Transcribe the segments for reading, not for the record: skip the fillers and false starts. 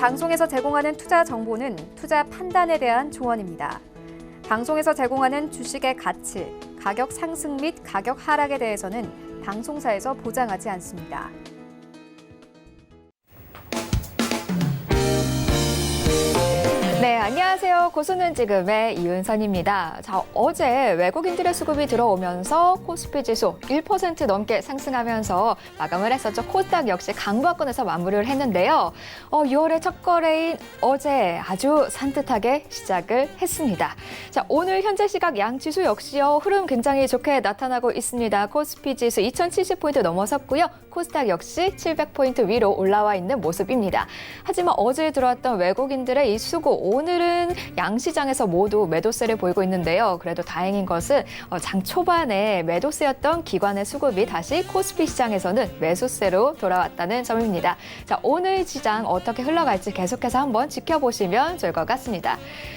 방송에서 제공하는 투자 정보는 투자 판단에 대한 조언입니다. 방송에서 제공하는 주식의 가치, 가격 상승 및 가격 하락에 대해서는 방송사에서 보장하지 않습니다. 네, 안녕하세요. 고수는 지금의 이은선입니다. 자, 어제 외국인들의 수급이 들어오면서 코스피 지수 1% 넘게 상승하면서 마감을 했었죠. 코스닥 역시 강보합권에서 마무리를 했는데요. 6월의 첫 거래인 어제 아주 산뜻하게 시작을 했습니다. 자, 오늘 현재 시각 양 지수 역시요. 흐름 굉장히 좋게 나타나고 있습니다. 코스피 지수 2070포인트 넘어섰고요. 코스닥 역시 700포인트 위로 올라와 있는 모습입니다. 하지만 어제 들어왔던 외국인들의 이 수급, 오늘은 양시장에서 모두 매도세를 보이고 있는데요. 그래도 다행인 것은 장 초반에 매도세였던 기관의 수급이 다시 코스피 시장에서는 매수세로 돌아왔다는 점입니다. 자, 오늘 시장 어떻게 흘러갈지 계속해서 한번 지켜보시면 좋을 것 같습니다.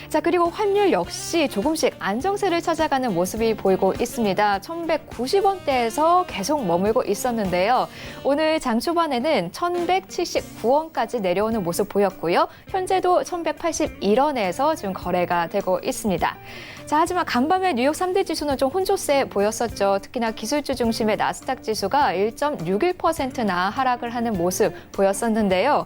자, 그리고 환율 역시 조금씩 안정세를 찾아가는 모습이 보이고 있습니다. 1190원대에서 계속 머물고 있었는데요. 오늘 장 초반에는 1179원까지 내려오는 모습 보였고요. 현재도 1181원에서 지금 거래가 되고 있습니다. 자, 하지만 간밤에 뉴욕 3대 지수는 좀 혼조세 보였었죠. 특히나 기술주 중심의 나스닥 지수가 1.61%나 하락을 하는 모습 보였었는데요.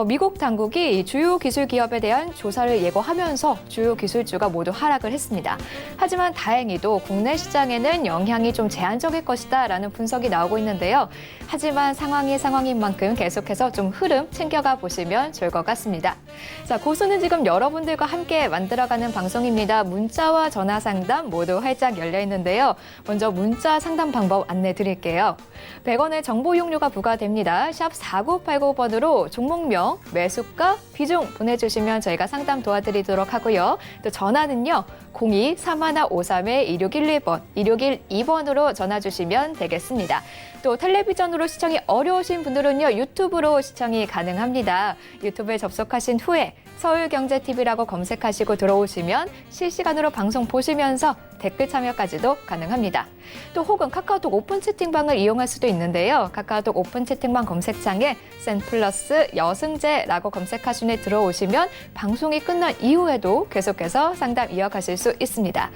미국 당국이 주요 기술 기업에 대한 조사를 예고하면서 주요 기술주가 모두 하락을 했습니다. 하지만 다행히도 국내 시장에는 영향이 좀 제한적일 것이다라는 분석이 나오고 있는데요. 하지만 상황이 상황인 만큼 계속해서 좀 흐름 챙겨가 보시면 좋을 것 같습니다. 자, 고수는 지금 여러분들과 함께 만들어가는 방송입니다. 문자와 전화 상담 모두 활짝 열려 있는데요. 먼저 문자 상담 방법 안내 드릴게요. 100원의 정보 이용료가 부과됩니다. 샵 4989번으로 종목명, 매수가, 비중 보내주시면 저희가 상담 도와드리도록 하고요. 또 전화는요. 02-3153-2611번, 2612번으로 전화 주시면 되겠습니다. 또 텔레비전으로 시청이 어려우신 분들은요. 유튜브로 시청이 가능합니다. 유튜브에 접속하신 후에 서울경제TV라고 검색하시고 들어오시면 실시간으로 방송 보시면서 댓글 참여까지도 가능합니다. 또 혹은 카카오톡 오픈 채팅방을 이용할 수도 있는데요. 카카오톡 오픈 채팅방 검색창에 센플러스 여승재라고 검색하신 후에 들어오시면 방송이 끝난 이후에도 계속해서 상담 이어가실 수 있습니다.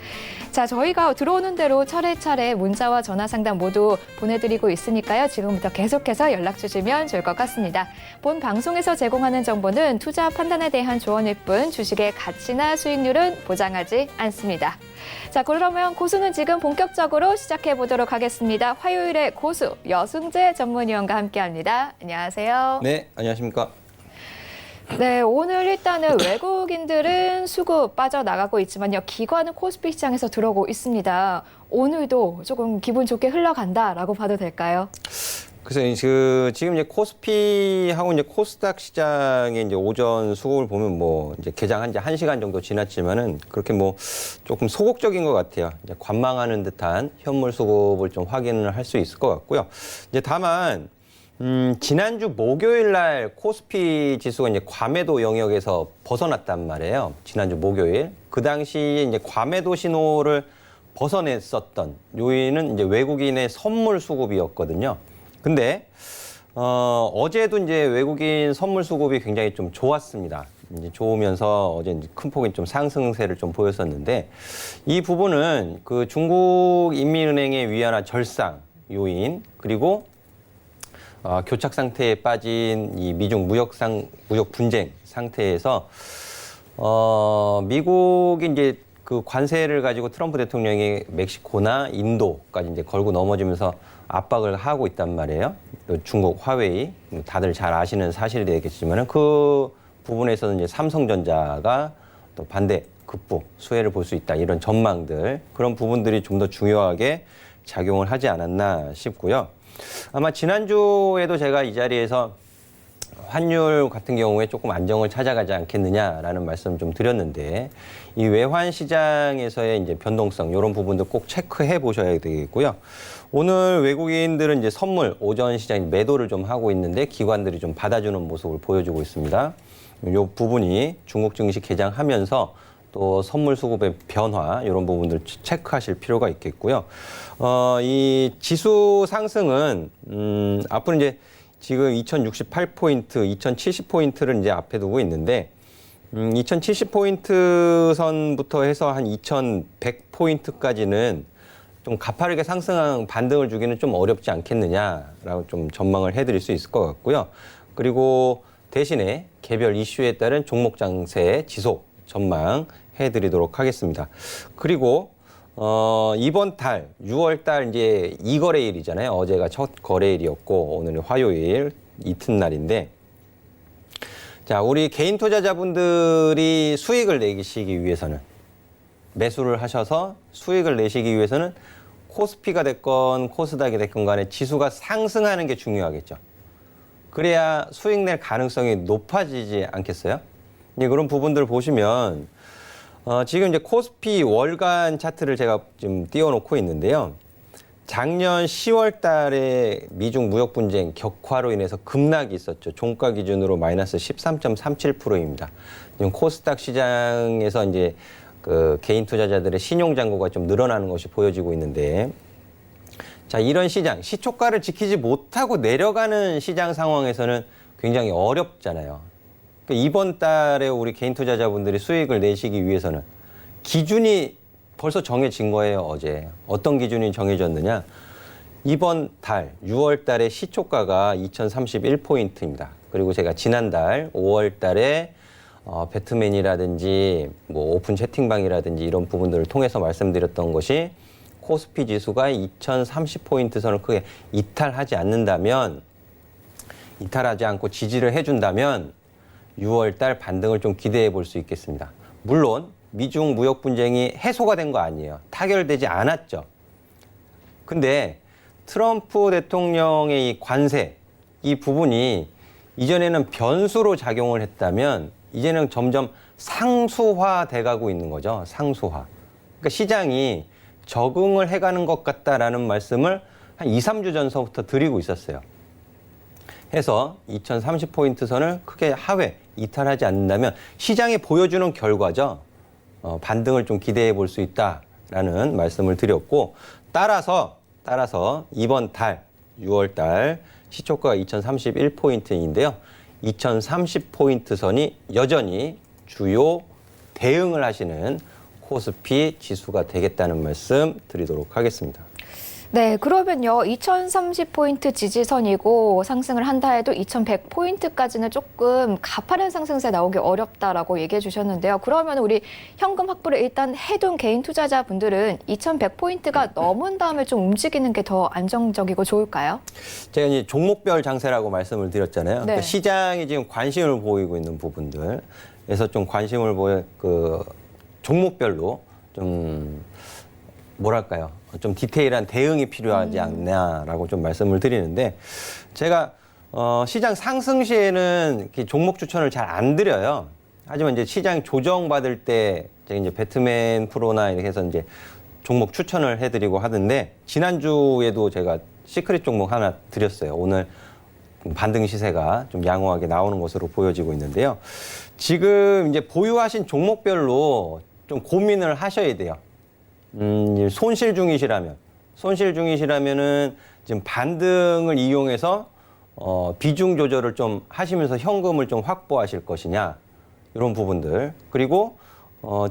자, 저희가 들어오는 대로 차례차례 문자와 전화 상담 모두 보내드리고 있으니까요. 지금부터 계속해서 연락 주시면 좋을 것 같습니다. 본 방송에서 제공하는 정보는 투자 판단에 대한 조언일 뿐 주식의 가치나 수익률은 보장하지 않습니다. 자, 그러면 고수는 지금 본격적으로 시작해 보도록 하겠습니다. 화요일에 고수 여승재 전문위원과 함께합니다. 안녕하세요. 네, 안녕하십니까. 네, 오늘 일단은 외국인들은 수급 빠져나가고 있지만요. 기관은 코스피 시장에서 들어오고 있습니다. 오늘도 조금 기분 좋게 흘러간다라고 봐도 될까요? 그래서 지금 이제 코스피하고 이제 코스닥 시장의 이제 오전 수급을 보면 이제 개장한 지 1시간 정도 지났지만은 그렇게 조금 소극적인 것 같아요. 이제 관망하는 듯한 현물 수급을 좀 확인을 할 수 있을 것 같고요. 이제 다만 지난주 목요일 날 코스피 지수가 이제 과매도 영역에서 벗어났단 말이에요. 지난주 목요일. 그 당시에 이제 과매도 신호를 벗어냈었던 요인은 이제 외국인의 선물 수급이었거든요. 근데 어제도 이제 외국인 선물 수급이 굉장히 좀 좋았습니다. 이제 좋으면서 어제 이제 큰 폭의 좀 상승세를 좀 보였었는데 이 부분은 그 중국 인민은행의 위안화 절상 요인 그리고 교착 상태에 빠진 이 미중 무역 분쟁 상태에서 미국이 이제 그 관세를 가지고 트럼프 대통령이 멕시코나 인도까지 이제 걸고 넘어지면서 압박을 하고 있단 말이에요. 또 중국 화웨이 다들 잘 아시는 사실이 되겠지만은 그 부분에서는 이제 삼성전자가 또 반대 극복 수혜를 볼 수 있다 이런 전망들 그런 부분들이 좀 더 중요하게 작용을 하지 않았나 싶고요. 아마 지난주에도 제가 이 자리에서 환율 같은 경우에 조금 안정을 찾아가지 않겠느냐라는 말씀 좀 드렸는데 이 외환 시장에서의 이제 변동성 이런 부분들 꼭 체크해 보셔야 되겠고요. 오늘 외국인들은 이제 선물 오전 시장 매도를 좀 하고 있는데 기관들이 좀 받아주는 모습을 보여주고 있습니다. 이 부분이 중국 증시 개장하면서 또 선물 수급의 변화 이런 부분들 체크하실 필요가 있겠고요. 이 지수 상승은 앞으로 이제 지금 2068포인트, 2070포인트를 이제 앞에 두고 있는데 2070포인트 선부터 해서 한 2100포인트까지는 좀 가파르게 상승한 반등을 주기는 좀 어렵지 않겠느냐라고 좀 전망을 해드릴 수 있을 것 같고요. 그리고 대신에 개별 이슈에 따른 종목 장세 지속 전망해드리도록 하겠습니다. 그리고 이번 달 6월 달 이제 2거래일이잖아요. 어제가 첫 거래일이었고 오늘은 화요일 이튿날인데 자, 우리 개인 투자자분들이 수익을 내시기 위해서는 매수를 하셔서 수익을 내시기 위해서는 코스피가 됐건 코스닥이 됐건 간에 지수가 상승하는 게 중요하겠죠. 그래야 수익 낼 가능성이 높아지지 않겠어요? 이제 그런 부분들 보시면 지금 이제 코스피 월간 차트를 제가 지금 띄워놓고 있는데요. 작년 10월 달에 미중 무역 분쟁 격화로 인해서 급락이 있었죠. 종가 기준으로 마이너스 13.37%입니다. 지금 코스닥 시장에서 이제 그 개인 투자자들의 신용 잔고가 좀 늘어나는 것이 보여지고 있는데 자, 이런 시장, 시초가를 지키지 못하고 내려가는 시장 상황에서는 굉장히 어렵잖아요. 그러니까 이번 달에 우리 개인 투자자분들이 수익을 내시기 위해서는 기준이 벌써 정해진 거예요, 어제. 어떤 기준이 정해졌느냐? 이번 달, 6월 달에 시초가가 2031포인트입니다. 그리고 제가 지난달 5월 달에 배트맨이라든지 뭐 오픈 채팅방이라든지 이런 부분들을 통해서 말씀드렸던 것이 코스피 지수가 2030포인트 선을 크게 이탈하지 않고 지지를 해준다면 6월 달 반등을 좀 기대해 볼 수 있겠습니다. 물론 미중 무역 분쟁이 해소가 된 거 아니에요. 타결되지 않았죠. 근데 트럼프 대통령의 이 관세, 이 부분이 이전에는 변수로 작용을 했다면 이제는 점점 상수화돼 가고 있는 거죠. 상수화. 그러니까 시장이 적응을 해가는 것 같다라는 말씀을 한 2, 3주 전서부터 드리고 있었어요. 해서 2030포인트 선을 크게 하회, 이탈하지 않는다면 시장이 보여주는 결과죠. 반등을 좀 기대해 볼 수 있다라는 말씀을 드렸고 따라서 이번 달 6월 달 시초가가 2031포인트인데요. 2030포인트 선이 여전히 주요 대응을 하시는 코스피 지수가 되겠다는 말씀 드리도록 하겠습니다. 네, 그러면요. 2030포인트 지지선이고 상승을 한다 해도 2100포인트까지는 조금 가파른 상승세 나오기 어렵다라고 얘기해 주셨는데요. 그러면 우리 현금 확보를 일단 해둔 개인 투자자분들은 2100포인트가 넘은 다음에 좀 움직이는 게 더 안정적이고 좋을까요? 제가 이제 종목별 장세라고 말씀을 드렸잖아요. 네. 그러니까 시장이 지금 관심을 보이고 있는 부분들에서 좀 관심을 종목별로 좀 뭐랄까요? 좀 디테일한 대응이 필요하지 않냐라고 좀 말씀을 드리는데 제가 시장 상승 시에는 이렇게 종목 추천을 잘 안 드려요. 하지만 이제 시장 조정받을 때 제가 이제 배트맨 프로나 이렇게 해서 이제 종목 추천을 해드리고 하던데 지난주에도 제가 시크릿 종목 하나 드렸어요. 오늘 반등 시세가 좀 양호하게 나오는 것으로 보여지고 있는데요. 지금 이제 보유하신 종목별로 좀 고민을 하셔야 돼요. 손실 중이시라면은 지금 반등을 이용해서 비중 조절을 좀 하시면서 현금을 좀 확보하실 것이냐 이런 부분들 그리고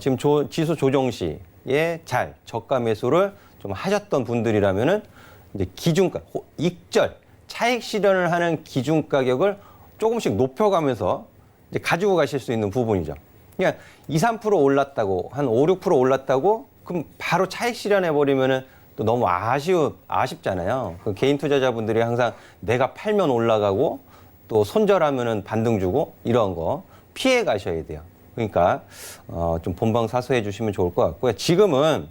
지금 지수 조정 시에 잘 저가 매수를 좀 하셨던 분들이라면은 이제 기준가 익절 차익 실현을 하는 기준 가격을 조금씩 높여가면서 이제 가지고 가실 수 있는 부분이죠. 그러니까 2, 3% 올랐다고 한 5, 6% 올랐다고 그럼 바로 차익 실현해 버리면은 또 너무 아쉽잖아요. 그 개인 투자자분들이 항상 내가 팔면 올라가고 또 손절하면은 반등 주고 이런 거 피해 가셔야 돼요. 그러니까 좀 본방사수해 주시면 좋을 것 같고요. 지금은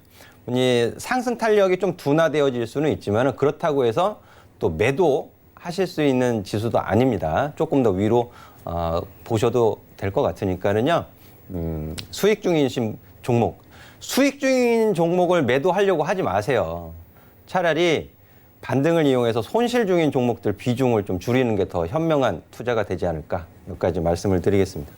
상승 탄력이 좀 둔화되어질 수는 있지만은 그렇다고 해서 또 매도 하실 수 있는 지수도 아닙니다. 조금 더 위로 보셔도 될 것 같으니까는요. 수익 중인 종목을 매도하려고 하지 마세요. 차라리 반등을 이용해서 손실 중인 종목들 비중을 좀 줄이는 게 더 현명한 투자가 되지 않을까 여기까지 말씀을 드리겠습니다.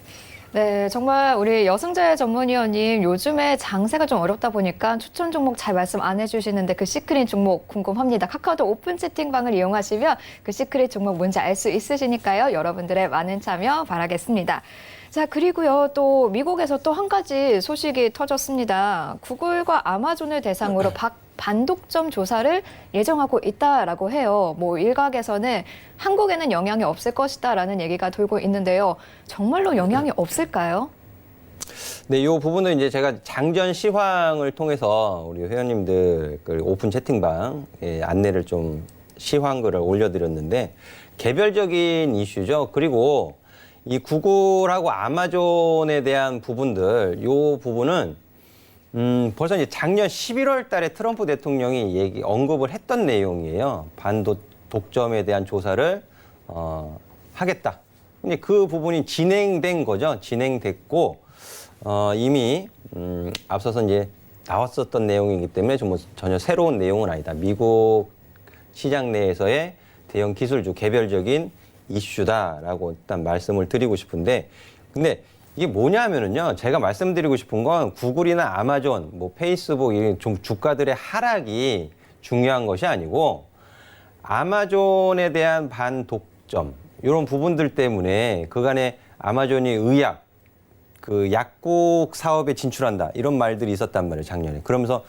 네, 정말 우리 여승재 전문위원님 요즘에 장세가 좀 어렵다 보니까 추천 종목 잘 말씀 안 해주시는데 그 시크릿 종목 궁금합니다. 카카오톡 오픈 채팅방을 이용하시면 그 시크릿 종목 뭔지 알 수 있으시니까요. 여러분들의 많은 참여 바라겠습니다. 자, 그리고요, 또 미국에서 또 한 가지 소식이 터졌습니다. 구글과 아마존을 대상으로 반독점 조사를 예정하고 있다라고 해요. 뭐 일각에서는 한국에는 영향이 없을 것이다라는 얘기가 돌고 있는데요. 정말로 영향이 없을까요? 네, 이 부분은 이제 제가 장전 시황을 통해서 우리 회원님들 그 오픈 채팅방 안내를 좀 시황글을 올려드렸는데 개별적인 이슈죠. 그리고 이 구글하고 아마존에 대한 부분들, 이 부분은 벌써 이제 작년 11월 달에 트럼프 대통령이 언급을 했던 내용이에요. 독점에 대한 조사를 하겠다. 근데 그 부분이 진행된 거죠. 진행됐고 이미 앞서서 이제 나왔었던 내용이기 때문에 전혀 새로운 내용은 아니다. 미국 시장 내에서의 대형 기술주 개별적인 이슈다라고 일단 말씀을 드리고 싶은데, 근데 이게 뭐냐면은요, 제가 말씀드리고 싶은 건 구글이나 아마존, 뭐 페이스북 이 주가들의 하락이 중요한 것이 아니고 아마존에 대한 반독점 이런 부분들 때문에 그간에 아마존이 의약, 그 약국 사업에 진출한다 이런 말들이 있었단 말이에요, 작년에. 그러면서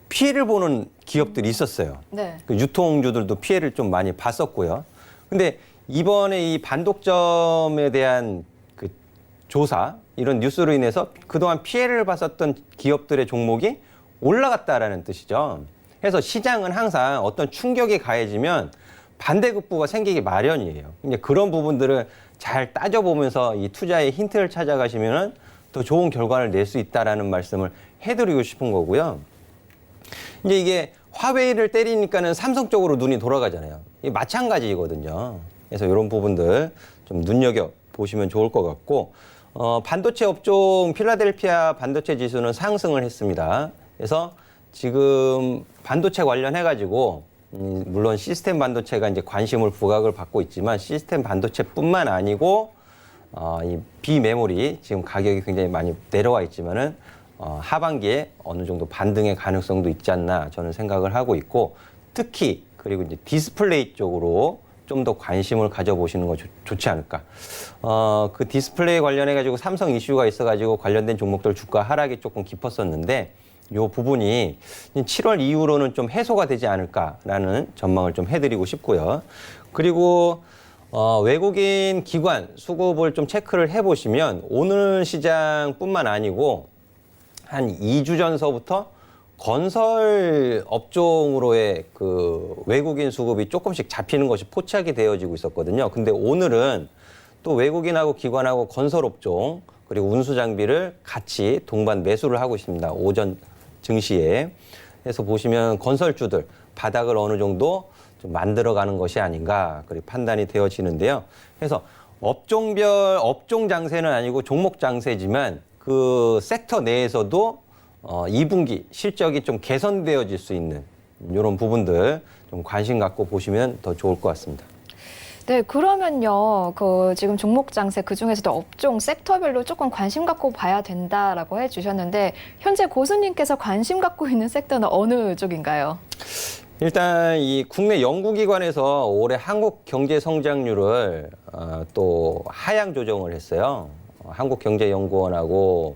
피해를 보는 기업들이 있었어요. 네. 그 유통주들도 피해를 좀 많이 봤었고요. 근데 이번에 이 반독점에 대한 그 조사, 이런 뉴스로 인해서 그동안 피해를 봤었던 기업들의 종목이 올라갔다라는 뜻이죠. 그래서 시장은 항상 어떤 충격이 가해지면 반대급부가 생기기 마련이에요. 이제 그런 부분들을 잘 따져보면서 이 투자의 힌트를 찾아가시면은 더 좋은 결과를 낼 수 있다라는 말씀을 해드리고 싶은 거고요. 이제 이게 화웨이를 때리니까는 삼성 쪽으로 눈이 돌아가잖아요. 이게 마찬가지거든요. 그래서 이런 부분들 좀 눈여겨 보시면 좋을 것 같고, 반도체 업종 필라델피아 반도체 지수는 상승을 했습니다. 그래서 지금 반도체 관련해가지고 물론 시스템 반도체가 이제 관심을 부각을 받고 있지만 시스템 반도체뿐만 아니고 이 비메모리 지금 가격이 굉장히 많이 내려와 있지만은 하반기에 어느 정도 반등의 가능성도 있지 않나 저는 생각을 하고 있고, 특히 그리고 이제 디스플레이 쪽으로 좀 더 관심을 가져보시는 거 좋지 않을까. 그 디스플레이 관련해가지고 삼성 이슈가 있어가지고 관련된 종목들 주가 하락이 조금 깊었었는데 이 부분이 7월 이후로는 좀 해소가 되지 않을까라는 전망을 좀 해드리고 싶고요. 그리고 외국인 기관 수급을 좀 체크를 해보시면 오늘 시장뿐만 아니고 한 2주 전서부터 건설 업종으로의 그 외국인 수급이 조금씩 잡히는 것이 포착이 되어지고 있었거든요. 근데 오늘은 또 외국인하고 기관하고 건설 업종 그리고 운수 장비를 같이 동반 매수를 하고 있습니다. 오전 증시에. 그래서 보시면 건설주들 바닥을 어느 정도 좀 만들어가는 것이 아닌가 그렇게 판단이 되어지는데요. 그래서 업종별 업종 장세는 아니고 종목 장세지만 그 섹터 내에서도 2분기 실적이 좀 개선되어질 수 있는 이런 부분들 좀 관심 갖고 보시면 더 좋을 것 같습니다. 네, 그러면요, 그 지금 종목 장세 그 중에서도 업종 섹터별로 조금 관심 갖고 봐야 된다라고 해주셨는데 현재 고수님께서 관심 갖고 있는 섹터는 어느 쪽인가요? 일단 이 국내 연구기관에서 올해 한국 경제 성장률을 또 하향 조정을 했어요. 한국경제연구원하고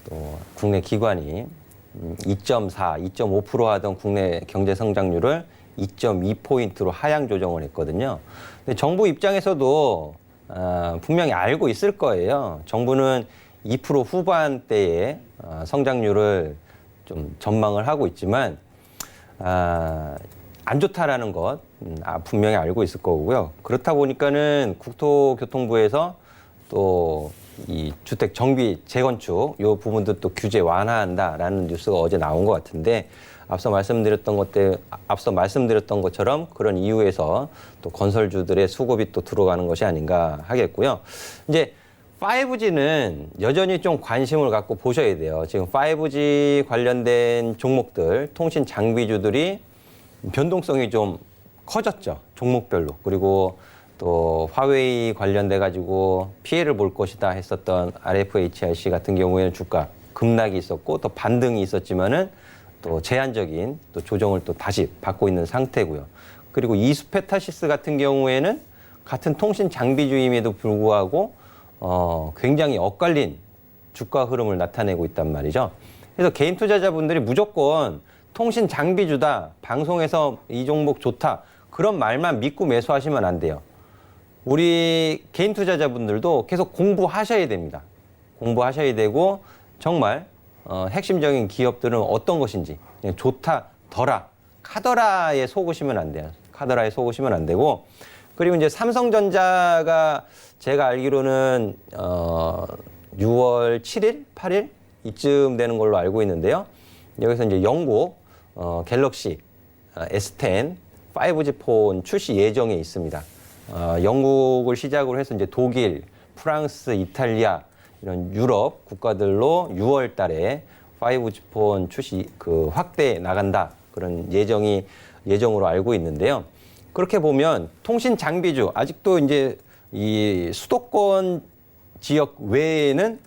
또 국내 기관이 2.4, 2.5% 하던 국내 경제 성장률을 2.2포인트로 하향 조정을 했거든요. 근데 정부 입장에서도 분명히 알고 있을 거예요. 정부는 2% 후반대의 성장률을 좀 전망을 하고 있지만 안 좋다라는 것 분명히 알고 있을 거고요. 그렇다 보니까는 국토교통부에서 또 이 주택 정비 재건축 요 부분도 또 규제 완화한다라는 뉴스가 어제 나온 것 같은데 앞서 말씀드렸던 것처럼 그런 이유에서 또 건설주들의 수급이 또 들어가는 것이 아닌가 하겠고요. 이제 5G는 여전히 좀 관심을 갖고 보셔야 돼요. 지금 5G 관련된 종목들, 통신 장비주들이 변동성이 좀 커졌죠. 종목별로. 그리고 또 화웨이 관련돼 가지고 피해를 볼 것이다 했었던 RFHIC 같은 경우에는 주가 급락이 있었고 또 반등이 있었지만은 또 제한적인 또 조정을 또 다시 받고 있는 상태고요. 그리고 이수페타시스 같은 경우에는 같은 통신 장비주임에도 불구하고 굉장히 엇갈린 주가 흐름을 나타내고 있단 말이죠. 그래서 개인 투자자분들이 무조건 통신 장비주다, 방송에서 이 종목 좋다, 그런 말만 믿고 매수하시면 안 돼요. 우리 개인 투자자분들도 계속 공부하셔야 됩니다. 공부하셔야 되고 정말 핵심적인 기업들은 어떤 것인지 그냥 좋다, 덜하, 카더라에 속으시면 안 돼요. 카더라에 속으시면 안 되고 그리고 이제 삼성전자가 제가 알기로는 6월 7일, 8일 이쯤 되는 걸로 알고 있는데요. 여기서 이제 영국 갤럭시 S10 5G 폰 출시 예정에 있습니다. 영국을 시작으로 해서 이제 독일, 프랑스, 이탈리아 이런 유럽 국가들로 6월 달에 5G 폰 출시 확대해 나간다. 그런 예정으로 알고 있는데요. 그렇게 보면 통신 장비주 아직도 이제 이 수도권 지역 외에는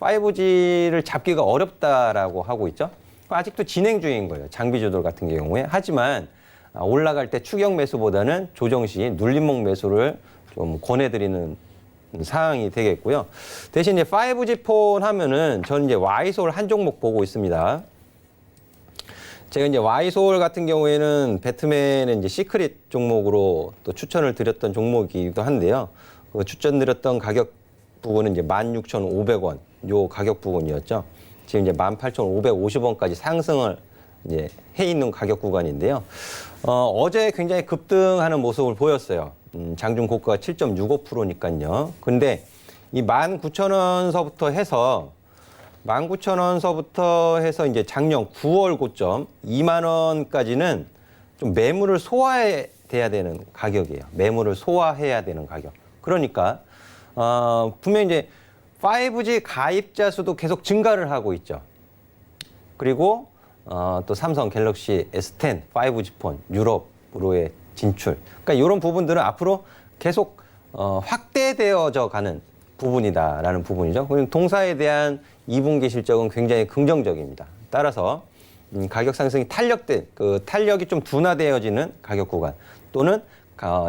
5G를 잡기가 어렵다라고 하고 있죠. 아직도 진행 중인 거예요. 장비주들 같은 경우에. 하지만 올라갈 때 추격 매수보다는 조정 시 눌림목 매수를 좀 권해드리는 사항이 되겠고요. 대신 이제 5G 폰 하면은 저는 이제 와이솔 한 종목 보고 있습니다. 제가 이제 와이솔 같은 경우에는 배트맨의 이제 시크릿 종목으로 또 추천을 드렸던 종목이기도 한데요. 그 추천드렸던 가격 부분은 이제 16,500원 요 가격 부분이었죠. 지금 이제 18,550원까지 상승을 이제 해 있는 가격 구간인데요. 어제 굉장히 급등하는 모습을 보였어요. 장중 고가가 7.65%니까요. 근데 이 19,000원서부터 해서 이제 작년 9월 고점 2만 원까지는 좀 매물을 소화해야 되는 가격이에요. 매물을 소화해야 되는 가격. 그러니까 분명히 이제 5G 가입자 수도 계속 증가를 하고 있죠. 그리고 또 삼성 갤럭시 S10 5G 폰 유럽으로의 진출. 그러니까 이런 부분들은 앞으로 계속 확대되어져 가는 부분이다라는 부분이죠. 동사에 대한 2분기 실적은 굉장히 긍정적입니다. 따라서 가격 상승이 탄력이 좀 둔화되어지는 가격 구간 또는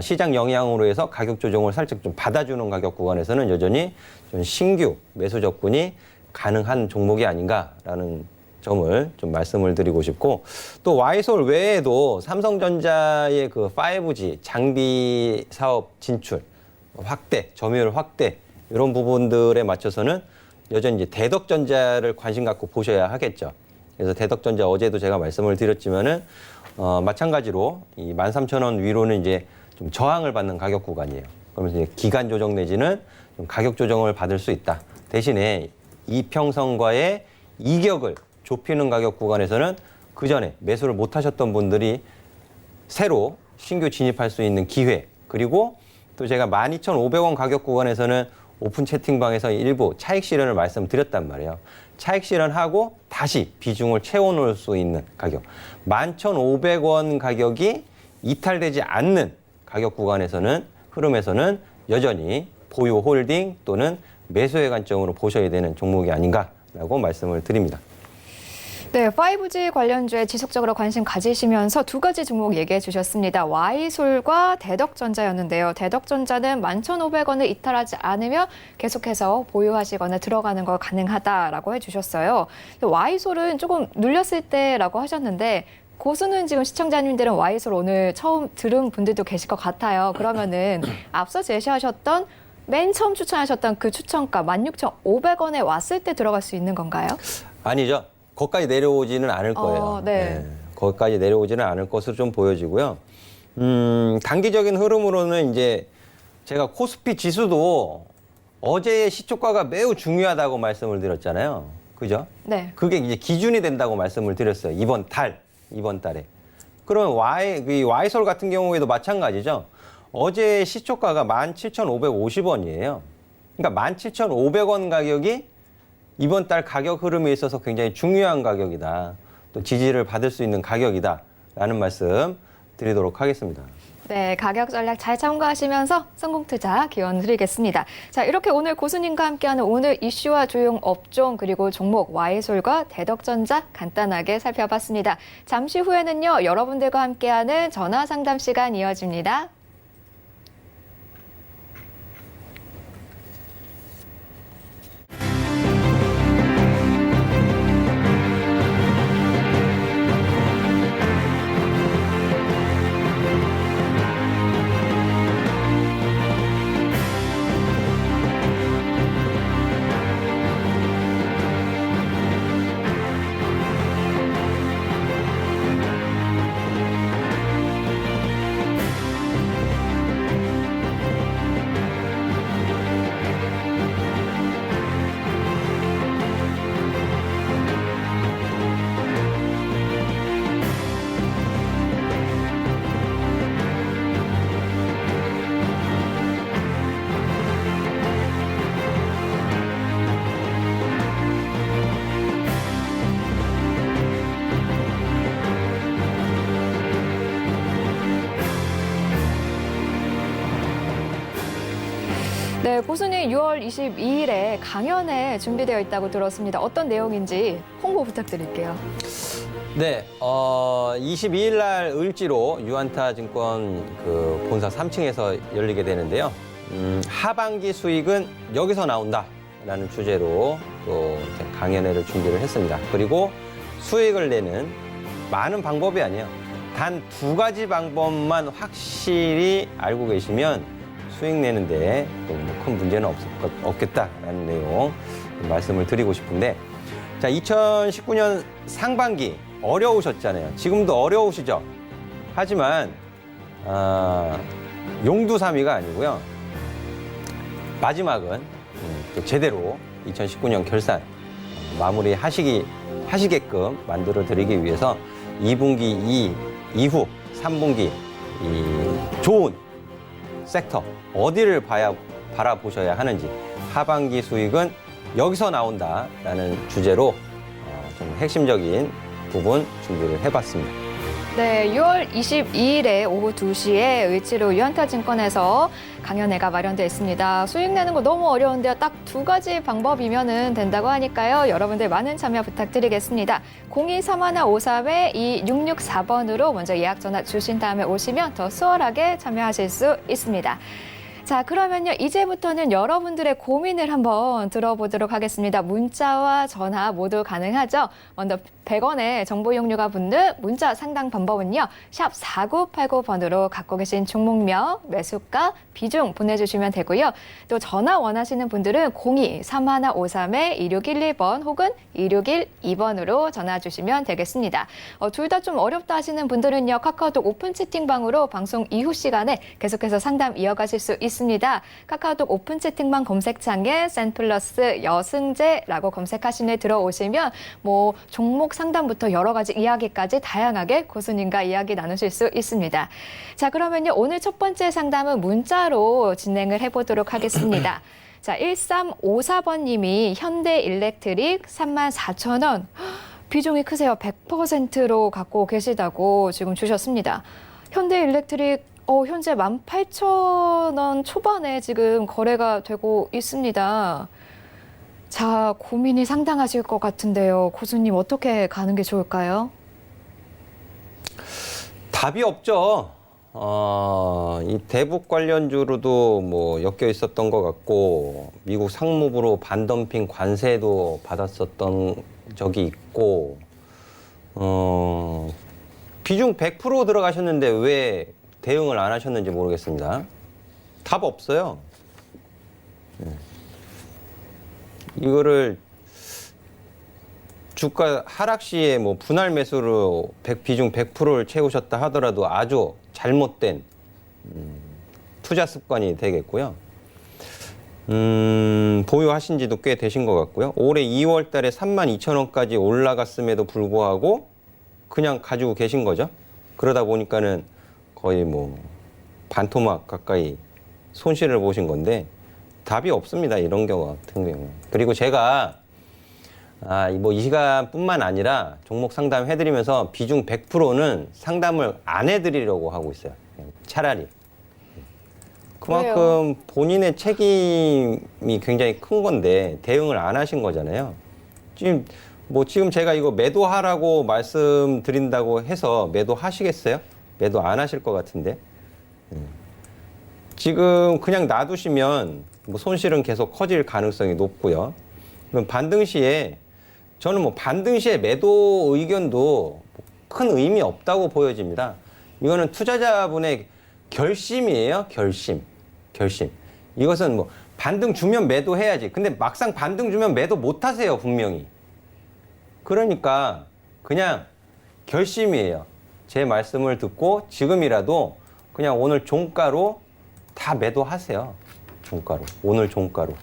시장 영향으로 해서 가격 조정을 살짝 좀 받아주는 가격 구간에서는 여전히 좀 신규 매수 접근이 가능한 종목이 아닌가라는 점을 좀 말씀을 드리고 싶고 또 와이솔 외에도 삼성전자의 그 5G 장비 사업 진출 확대, 점유율 확대 이런 부분들에 맞춰서는 여전히 이제 대덕전자를 관심 갖고 보셔야 하겠죠. 그래서 대덕전자 어제도 제가 말씀을 드렸지만은 마찬가지로 이 13,000원 위로는 이제 좀 저항을 받는 가격 구간이에요. 그러면서 이제 기간 조정 내지는 좀 가격 조정을 받을 수 있다. 대신에 이평선과의 이격을 좁히는 가격 구간에서는 그 전에 매수를 못 하셨던 분들이 새로 신규 진입할 수 있는 기회 그리고 또 제가 12,500원 가격 구간에서는 오픈 채팅방에서 일부 차익 실현을 말씀드렸단 말이에요. 차익 실현하고 다시 비중을 채워놓을 수 있는 가격. 11,500원 가격이 이탈되지 않는 가격 구간에서는 흐름에서는 여전히 보유 홀딩 또는 매수의 관점으로 보셔야 되는 종목이 아닌가라고 말씀을 드립니다. 네, 5G 관련주에 지속적으로 관심 가지시면서 두 가지 종목 얘기해 주셨습니다. 와이솔과 대덕전자였는데요. 대덕전자는 11,500원을 이탈하지 않으면 계속해서 보유하시거나 들어가는 거 가능하다라고 해주셨어요. 와이솔은 조금 눌렸을 때라고 하셨는데 고수는 지금 시청자님들은 와이솔 오늘 처음 들은 분들도 계실 것 같아요. 그러면은 앞서 제시하셨던 맨 처음 추천하셨던 그 추천가 16,500원에 왔을 때 들어갈 수 있는 건가요? 아니죠. 거기까지 내려오지는 않을 거예요. 네. 거기까지 내려오지는 않을 것으로 좀 보여지고요. 단기적인 흐름으로는 이제 제가 코스피 지수도 어제의 시초가가 매우 중요하다고 말씀을 드렸잖아요. 그죠? 네. 그게 이제 기준이 된다고 말씀을 드렸어요. 이번 달에. 그러면 와이솔 같은 경우에도 마찬가지죠. 어제 시초가가 17,550원이에요. 그러니까 17,500원 가격이 이번 달 가격 흐름에 있어서 굉장히 중요한 가격이다. 또 지지를 받을 수 있는 가격이다. 라는 말씀 드리도록 하겠습니다. 네, 가격 전략 잘 참고하시면서 성공 투자 기원 드리겠습니다. 자, 이렇게 오늘 고수님과 함께하는 오늘 이슈와 주요 업종 그리고 종목 와이솔과 대덕전자 간단하게 살펴봤습니다. 잠시 후에는요, 여러분들과 함께하는 전화 상담 시간 이어집니다. 네, 고수님 6월 22일에 강연회 준비되어 있다고 들었습니다. 어떤 내용인지 홍보 부탁드릴게요. 네, 22일 날 을지로 유안타 증권 그 본사 3층에서 열리게 되는데요. 하반기 수익은 여기서 나온다라는 주제로 또 강연회를 준비를 했습니다. 그리고 수익을 내는 많은 방법이 아니에요. 단 2가지 방법만 확실히 알고 계시면 수익 내는데 큰 문제는 없겠다라는 내용 말씀을 드리고 싶은데, 자, 2019년 상반기 어려우셨잖아요. 지금도 어려우시죠? 하지만 용두사미가 아니고요. 마지막은 또 제대로 2019년 결산 마무리하시게끔 만들어 드리기 위해서 2분기 이후 3분기 이 좋은 섹터 어디를 바라보셔야 하는지, 하반기 수익은 여기서 나온다라는 주제로 좀 핵심적인 부분 준비를 해봤습니다. 네, 6월 22일에 오후 2시에 을지로 유안타증권에서 강연회가 마련되어 있습니다. 수익 내는 거 너무 어려운데요. 딱 2가지 방법이면 된다고 하니까요. 여러분들 많은 참여 부탁드리겠습니다. 0231-53-2664번으로 먼저 예약 전화 주신 다음에 오시면 더 수월하게 참여하실 수 있습니다. 자, 그러면요, 이제부터는 여러분들의 고민을 한번 들어보도록 하겠습니다. 문자와 전화 모두 가능하죠? 먼저 100원의 정보 이용료가 붙는 문자 상담 방법은요, 샵 4989번으로 갖고 계신 종목명, 매수가, 비중 보내주시면 되고요. 또 전화 원하시는 분들은 02-3153-2611번 혹은 2612번으로 전화 주시면 되겠습니다. 둘 다 좀 어렵다 하시는 분들은요, 카카오톡 오픈 채팅방으로 방송 이후 시간에 계속해서 상담 이어가실 수 있습니다. 카카오톡 오픈 채팅방 검색창에 센플러스 여승재라고 검색하시면 들어오시면 뭐 종목 상담부터 여러 가지 이야기까지 다양하게 고수님과 이야기 나누실 수 있습니다. 자, 그러면요, 오늘 첫 번째 상담은 문자로 진행을 해보도록 하겠습니다. 자, 1354번님이 현대일렉트릭 34,000원. 비중이 크세요. 100%로 갖고 계시다고 지금 주셨습니다. 현대일렉트릭 현재 18,000원 초반에 지금 거래가 되고 있습니다. 자, 고민이 상당하실 것 같은데요. 고수님 어떻게 가는 게 좋을까요? 답이 없죠. 이 대북 관련주로도 뭐 엮여 있었던 것 같고, 미국 상무부로 반덤핑 관세도 받았었던 적이 있고, 비중 100% 들어가셨는데 왜 대응을 안 하셨는지 모르겠습니다. 답 없어요. 이거를 주가 하락 시에 뭐 분할 매수로 비중 100%를 채우셨다 하더라도 아주 잘못된 투자 습관이 되겠고요. 보유하신 지도 꽤 되신 것 같고요. 올해 2월 달에 32,000원까지 올라갔음에도 불구하고 그냥 가지고 계신 거죠. 그러다 보니까는 거의 뭐 반토막 가까이 손실을 보신 건데, 답이 없습니다. 이런 경우 같은 경우. 그리고 제가 뭐 이 시간뿐만 아니라 종목 상담 해드리면서 비중 100%는 상담을 안 해드리려고 하고 있어요. 차라리. 그만큼 본인의 책임이 굉장히 큰 건데 대응을 안 하신 거잖아요. 지금 제가 이거 매도하라고 말씀드린다고 해서 매도하시겠어요? 매도 안 하실 것 같은데. 지금 그냥 놔두시면 뭐 손실은 계속 커질 가능성이 높고요. 그럼 반등 시에 저는 뭐 반등 시에 매도 의견도 큰 의미 없다고 보여집니다. 이거는 투자자분의 결심이에요. 결심. 이것은 뭐 반등 주면 매도해야지. 근데 막상 반등 주면 매도 못 하세요, 분명히. 그러니까 그냥 결심이에요. 제 말씀을 듣고 지금이라도 그냥 오늘 종가로 다 매도하세요. 종가로. 오늘 종가로.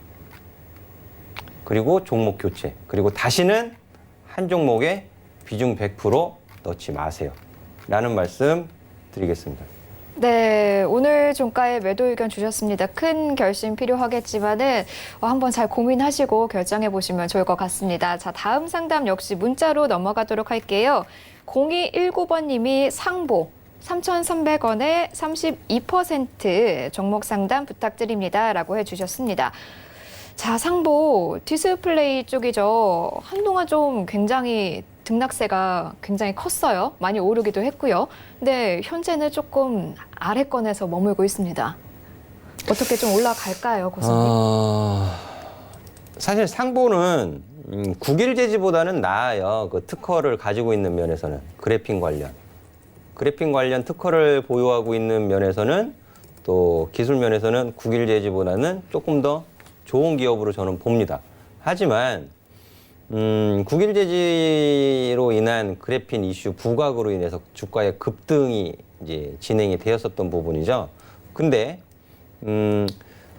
그리고 종목 교체. 그리고 다시는 한 종목에 비중 100% 넣지 마세요. 라는 말씀 드리겠습니다. 네, 오늘 종가에 매도 의견 주셨습니다. 큰 결심 필요하겠지만은 한번 잘 고민하시고 결정해 보시면 좋을 것 같습니다. 자, 다음 상담 역시 문자로 넘어가도록 할게요. 0219번님이 상보 3,300원에 32% 종목 상담 부탁드립니다. 라고 해주셨습니다. 자, 상보 디스플레이 쪽이죠. 한동안 좀 굉장히 등락세가 굉장히 컸어요. 많이 오르기도 했고요. 근데 현재는 조금 아래권에서 머물고 있습니다. 어떻게 좀 올라갈까요, 고수님? 사실 상보는 국일제지보다는 나아요. 그 특허를 가지고 있는 면에서는 그래핀 관련 특허를 보유하고 있는 면에서는 또 기술 면에서는 국일제지보다는 조금 더 좋은 기업으로 저는 봅니다. 하지만 국일제지로 인한 그래핀 이슈 부각으로 인해서 주가의 급등이 이제 진행이 되었었던 부분이죠. 근데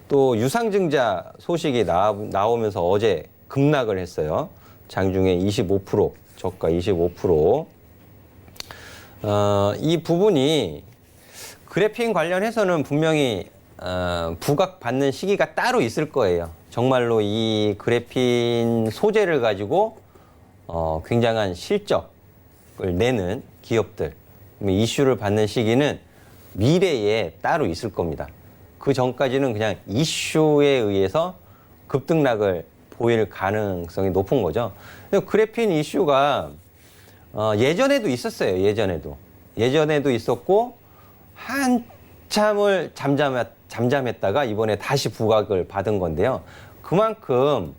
또 유상증자 소식이 나오면서 어제 급락을 했어요. 장중에 25%, 저가 25%. 이 부분이 그래핀 관련해서는 분명히 부각받는 시기가 따로 있을 거예요. 정말로 이 그래핀 소재를 가지고 굉장한 실적을 내는 기업들, 이슈를 받는 시기는 미래에 따로 있을 겁니다. 그 전까지는 그냥 이슈에 의해서 급등락을 보일 가능성이 높은 거죠. 그래핀 이슈가 예전에도 있었어요. 예전에도 있었고 한참을 잠잠했다가 이번에 다시 부각을 받은 건데요. 그만큼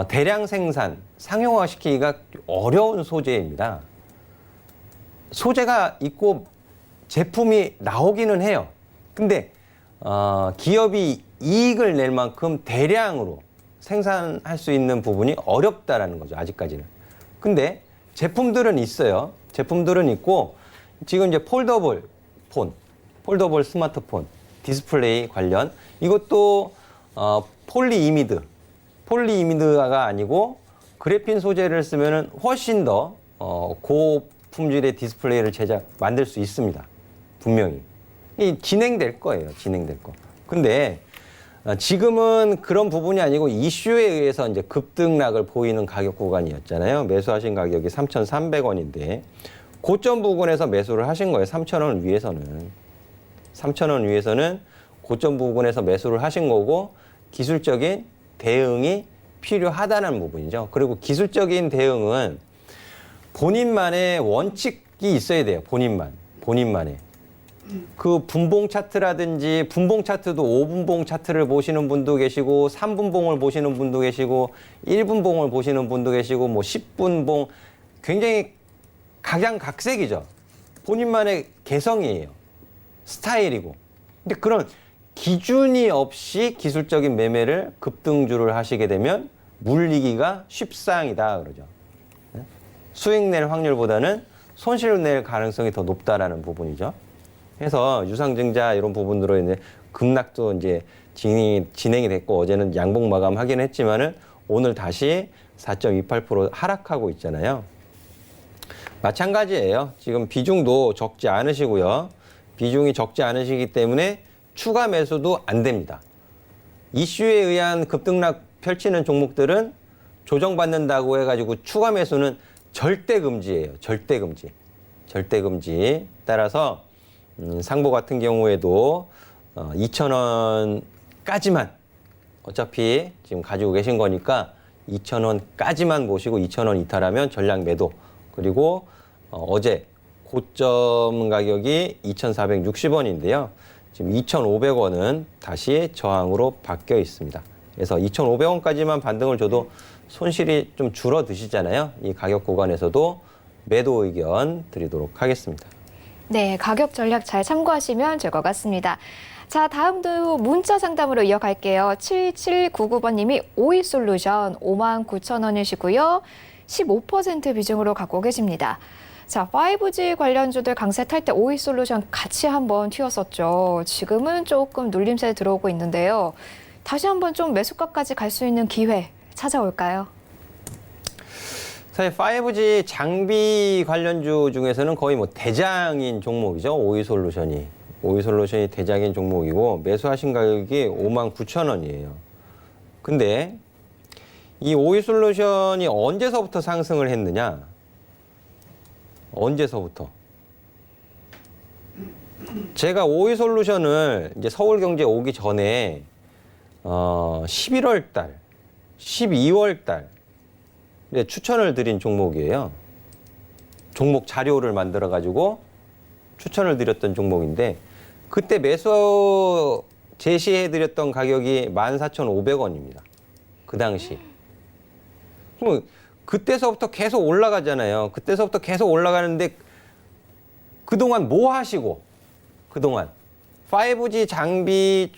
대량 생산, 상용화시키기가 어려운 소재입니다. 소재가 있고 제품이 나오기는 해요. 근데 기업이 이익을 낼 만큼 대량으로 생산할 수 있는 부분이 어렵다라는 거죠. 아직까지는. 근데 제품들은 있어요. 제품들은 있고 지금 이제 폴더블 스마트폰, 디스플레이 관련 이것도 폴리이미드가 아니고 그래핀 소재를 쓰면은 훨씬 더 고품질의 디스플레이를 만들 수 있습니다. 분명히. 진행될 거예요. 근데 지금은 그런 부분이 아니고 이슈에 의해서 이제 급등락을 보이는 가격 구간이었잖아요. 매수하신 가격이 3,300원인데 고점 부근에서 매수를 하신 거예요. 3,000원 위에서는 고점 부근에서 매수를 하신 거고 기술적인 대응이 필요하다는 부분이죠. 그리고 기술적인 대응은 본인만의 원칙이 있어야 돼요. 본인만의. 그 분봉 차트라든지 분봉 차트도 5분봉 차트를 보시는 분도 계시고 3분봉을 보시는 분도 계시고 1분봉을 보시는 분도 계시고 뭐 10분봉 굉장히 각양각색이죠. 본인만의 개성이에요. 스타일이고. 근데 그런 기준이 없이 기술적인 매매를 급등주를 하시게 되면 물리기가 쉽사항이다 그러죠. 수익 낼 확률보다는 손실 낼 가능성이 더 높다라는 부분이죠. 해서 유상증자 이런 부분으로 이제 급락도 이제 진행이 됐고 어제는 양봉 마감하긴 했지만은 오늘 다시 4.28% 하락하고 있잖아요. 마찬가지예요. 지금 비중도 적지 않으시고요. 비중이 적지 않으시기 때문에 추가 매수도 안 됩니다. 이슈에 의한 급등락 펼치는 종목들은 조정받는다고 해가지고 추가 매수는 절대 금지예요. 절대 금지. 따라서 상보 같은 경우에도 2,000원까지만 어차피 지금 가지고 계신 거니까 2,000원까지만 보시고 2,000원 이탈하면 전량 매도. 그리고 어제 고점 가격이 2,460원인데요. 지금 2,500원은 다시 저항으로 바뀌어 있습니다. 그래서 2,500원까지만 반등을 줘도 손실이 좀 줄어드시잖아요. 이 가격 구간에서도 매도 의견 드리도록 하겠습니다. 네, 가격 전략 잘 참고하시면 될 것 같습니다. 자, 다음도 문자 상담으로 이어갈게요. 7799번님이 오이솔루션 59,000원이시고요. 15% 비중으로 갖고 계십니다. 자, 5G 관련주들 강세 탈 때 오이솔루션 같이 한번 튀었었죠. 지금은 조금 눌림세 들어오고 있는데요. 다시 한번 좀 매수가까지 갈 수 있는 기회 찾아올까요? 사실 5G 장비 관련주 중에서는 거의 뭐 대장인 종목이죠. 오이솔루션이. 오이솔루션이 대장인 종목이고 매수하신 가격이 59,000원이에요. 근데 이 오이솔루션이 언제서부터 상승을 했느냐? 언제서부터? 제가 오이솔루션을 이제 서울경제 오기 전에 11월 달, 12월 달 추천을 드린 종목이에요. 종목 자료를 만들어 가지고 추천을 드렸던 종목인데 그때 매수 제시해 드렸던 가격이 14,500원입니다. 그 당시. 그럼 그때서부터 계속 올라가잖아요. 그때서부터 계속 올라가는데 그동안 뭐 하시고 그동안 5G 장비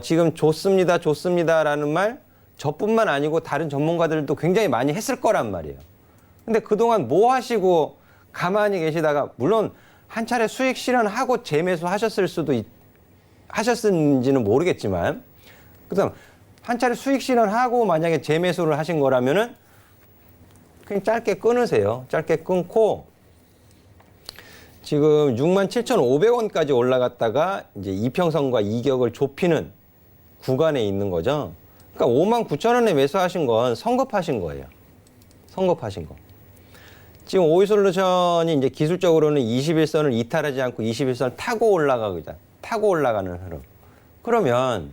지금 좋습니다라는 말 저뿐만 아니고 다른 전문가들도 굉장히 많이 했을 거란 말이에요. 근데 그동안 뭐 하시고 가만히 계시다가 물론 한 차례 수익 실현하고 재매수 하셨는지는 모르겠지만 그다음 한 차례 수익 실현하고 만약에 재매수를 하신 거라면은 그냥 짧게 끊으세요. 짧게 끊고 지금 67,500원까지 올라갔다가 이제 이평선과 이격을 좁히는 구간에 있는 거죠. 그러니까 59,000원에 매수하신 건 성급하신 거예요. 성급하신 거. 지금 오이솔루션이 이제 기술적으로는 21선을 이탈하지 않고 21선 타고 타고 올라가는 흐름. 그러면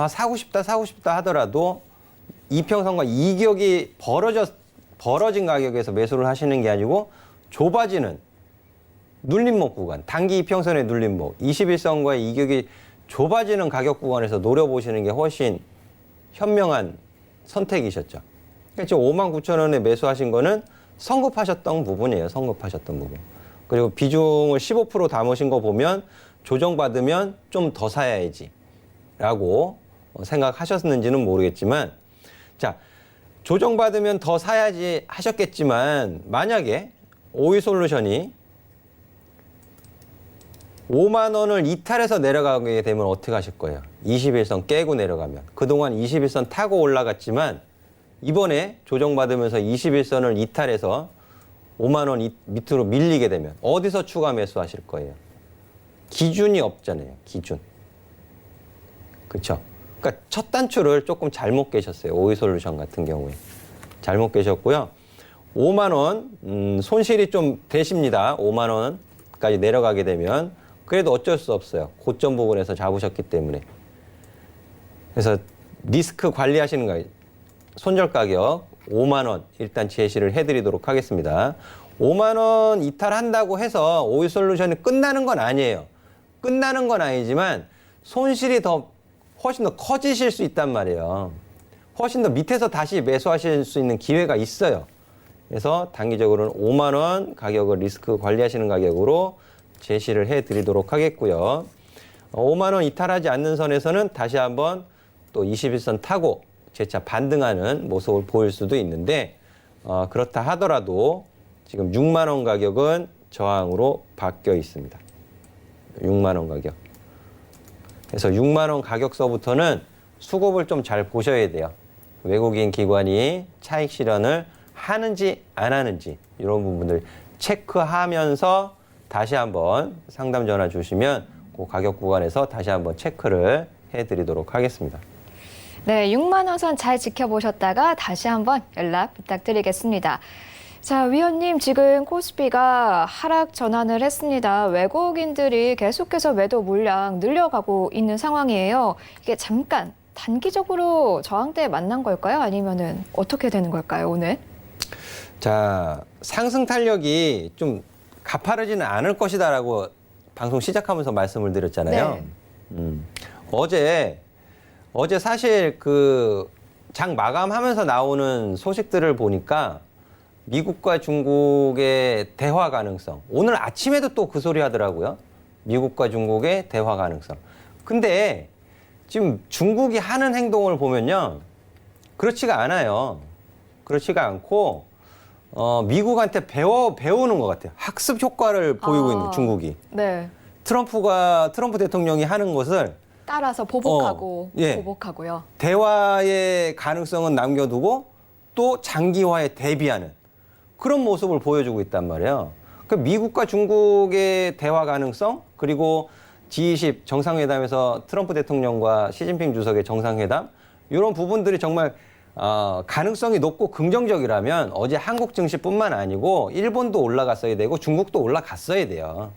사고 싶다 하더라도 이평선과 이격이 벌어진 가격에서 매수를 하시는 게 아니고 좁아지는 눌림목 구간, 단기 이평선의 눌림목, 21선과의 이격이 좁아지는 가격 구간에서 노려보시는 게 훨씬 현명한 선택이셨죠. 그러니까 지금 59,000원에 매수하신 거는 성급하셨던 부분이에요. 성급하셨던 부분. 그리고 비중을 15% 담으신 거 보면 조정받으면 좀 더 사야지 라고 생각하셨는지는 모르겠지만 자, 조정받으면 더 사야지 하셨겠지만 만약에 오이솔루션이 5만 원을 이탈해서 내려가게 되면 어떻게 하실 거예요? 21선 깨고 내려가면. 그동안 21선 타고 올라갔지만 이번에 조정받으면서 21선을 이탈해서 5만 원 밑으로 밀리게 되면 어디서 추가 매수하실 거예요? 기준이 없잖아요. 기준. 그렇죠? 그러니까 첫 단추를 조금 잘못 깨셨어요. 오이솔루션 같은 경우에. 잘못 깨셨고요. 5만 원 손실이 좀 되십니다. 5만 원까지 내려가게 되면 그래도 어쩔 수 없어요. 고점 부분에서 잡으셨기 때문에. 그래서 리스크 관리하시는 거예요. 손절 가격 5만 원 일단 제시를 해드리도록 하겠습니다. 5만 원 이탈한다고 해서 오이솔루션이 끝나는 건 아니에요. 끝나는 건 아니지만 손실이 훨씬 더 커지실 수 있단 말이에요. 훨씬 더 밑에서 다시 매수하실 수 있는 기회가 있어요. 그래서 단기적으로는 5만 원 가격을 리스크 관리하시는 가격으로 제시를 해드리도록 하겠고요. 5만 원 이탈하지 않는 선에서는 다시 한번 또 21선 타고 재차 반등하는 모습을 보일 수도 있는데 그렇다 하더라도 지금 6만 원 가격은 저항으로 바뀌어 있습니다. 6만 원 가격. 그래서 6만 원 가격서부터는 수급을 좀 잘 보셔야 돼요. 외국인 기관이 차익 실현을 하는지 안 하는지 이런 부분들 체크하면서 다시 한번 상담 전화 주시면 그 가격 구간에서 다시 한번 체크를 해드리도록 하겠습니다. 네, 6만 원 선 잘 지켜보셨다가 다시 한번 연락 부탁드리겠습니다. 자, 위원님, 지금 코스피가 하락 전환을 했습니다. 외국인들이 계속해서 매도 물량 늘려가고 있는 상황이에요. 이게 잠깐 단기적으로 저항대에 만난 걸까요? 아니면은 어떻게 되는 걸까요, 오늘? 자, 상승 탄력이 좀 가파르지는 않을 것이다라고 방송 시작하면서 말씀을 드렸잖아요. 네. 어제 사실 그 장 마감하면서 나오는 소식들을 보니까 미국과 중국의 대화 가능성. 오늘 아침에도 또 그 소리 하더라고요. 미국과 중국의 대화 가능성. 근데 지금 중국이 하는 행동을 보면요. 그렇지가 않아요. 그렇지가 않고, 미국한테 배우는 것 같아요. 학습 효과를 보이고 있는 중국이. 네. 트럼프 대통령이 하는 것을 따라서 보복하고 예. 보복하고요. 대화의 가능성은 남겨두고 또 장기화에 대비하는 그런 모습을 보여주고 있단 말이에요. 그 미국과 중국의 대화 가능성 그리고 G20 정상회담에서 트럼프 대통령과 시진핑 주석의 정상회담 이런 부분들이 정말 가능성이 높고 긍정적이라면 어제 한국 증시뿐만 아니고 일본도 올라갔어야 되고 중국도 올라갔어야 돼요.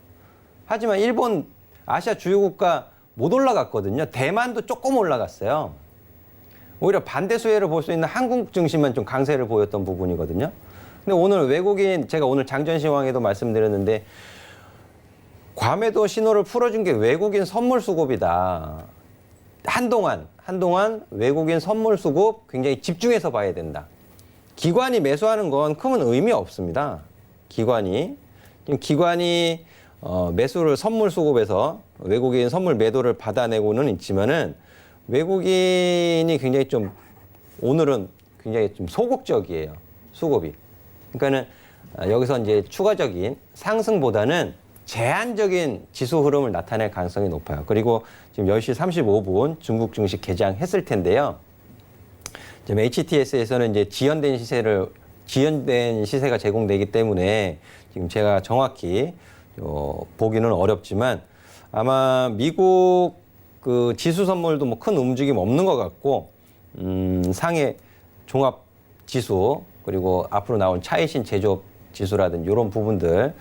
하지만 일본 아시아 주요 국가 못 올라갔거든요. 대만도 조금 올라갔어요. 오히려 반대 수혜를 볼 수 있는 한국 증시만 좀 강세를 보였던 부분이거든요. 근데 오늘 외국인, 제가 오늘 장전시황에도 말씀드렸는데, 과매도 신호를 풀어준 게 외국인 선물 수급이다. 한동안 외국인 선물 수급 굉장히 집중해서 봐야 된다. 기관이 매수하는 건 큰 의미 없습니다. 기관이 매수를 선물 수급에서 외국인 선물 매도를 받아내고는 있지만은 외국인이 굉장히 좀 오늘은 굉장히 좀 소극적이에요. 수급이. 그러니까는 여기서 이제 추가적인 상승보다는 제한적인 지수 흐름을 나타낼 가능성이 높아요. 그리고 지금 10시 35분 중국 증시 개장했을 텐데요. 지금 HTS에서는 이제 지연된 시세가 제공되기 때문에 지금 제가 정확히 보기는 어렵지만 아마 미국 그 지수 선물도 뭐 큰 움직임 없는 것 같고 상해 종합 지수 그리고 앞으로 나온 차이신 제조업 지수라든지 이런 부분들